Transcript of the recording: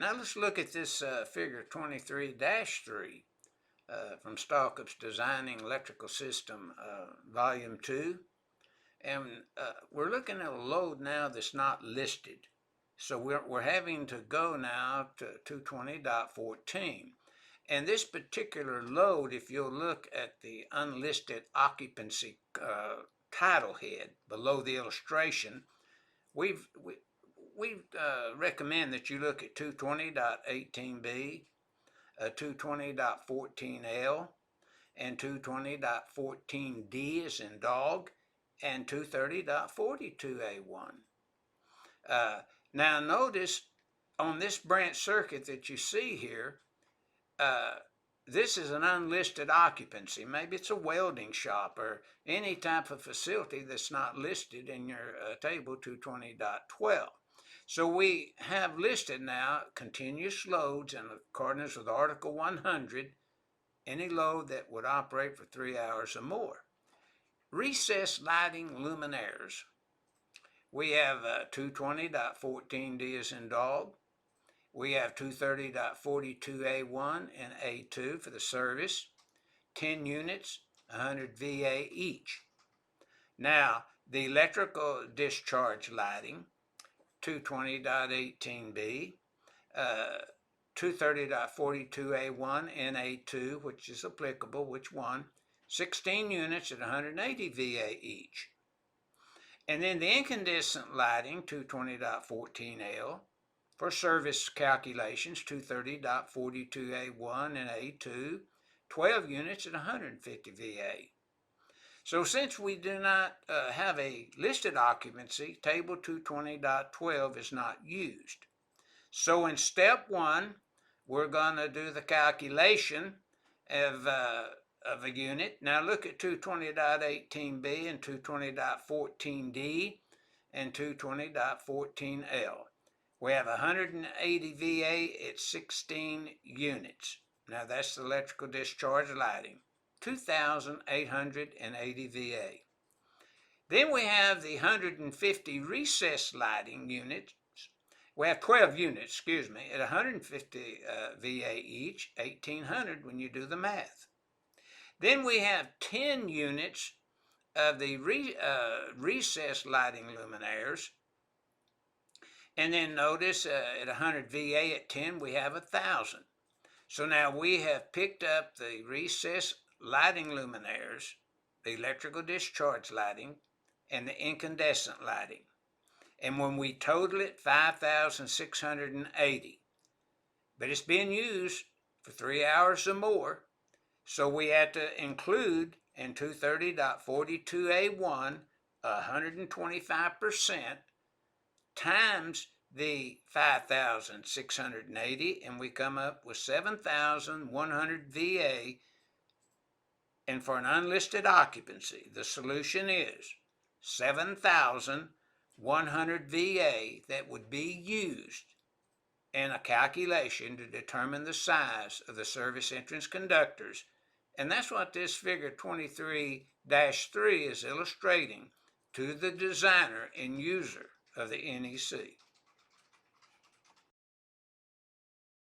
Now let's look at this figure 23-3 from Stallcup's Designing Electrical System Volume 2. And we're looking at a load now that's not listed. So we're having to go now to 220.14. And this particular load, if you'll look at the Unlisted Occupancy title head below the illustration, we recommend that you look at 220.18b, 220.14l, and 220.14d as in dog, and 230.42a1. Now notice on this branch circuit that you see here, this is an unlisted occupancy. Maybe it's a welding shop or any type of facility that's not listed in your table 220.12. So we have listed now continuous loads in accordance with Article 100, any load that would operate for 3 hours or more. Recessed lighting luminaires. We have 220.14d as in dog. We have 230.42a1 and a2 for the service. 10 units, 100 VA each. Now, the electrical discharge lighting, 220.18b, 230.42a1 and a2, which is applicable, which one? 16 units at 180 VA each. And then the incandescent lighting, 220.14L, for service calculations, 230.42A1 and A2, 12 units at 150 VA. So since we do not have a listed occupancy, table 220.12 is not used. So in step 1, we're going to do the calculation of a unit. Now look at 220.18b and 220.14d and 220.14l. We have 180 VA at 16 units. Now that's the electrical discharge lighting, 2,880 VA. Then we have the 150 recessed lighting units. We have 12 units, at 150 VA each, 1,800 when you do the math. Then we have 10 units of the recessed lighting luminaires. And then notice at 100 VA at 10, we have 1,000. So now we have picked up the recessed lighting luminaires, the electrical discharge lighting, and the incandescent lighting. And when we total it, 5,680. But it's being used for 3 hours or more. So we have to include in 230.42A1 125% times the 5,680, and we come up with 7,100 VA. And for an unlisted occupancy, the solution is 7,100 VA that would be used in a calculation to determine the size of the service entrance conductors. And that's what this figure 23-3 is illustrating to the designer and user of the NEC.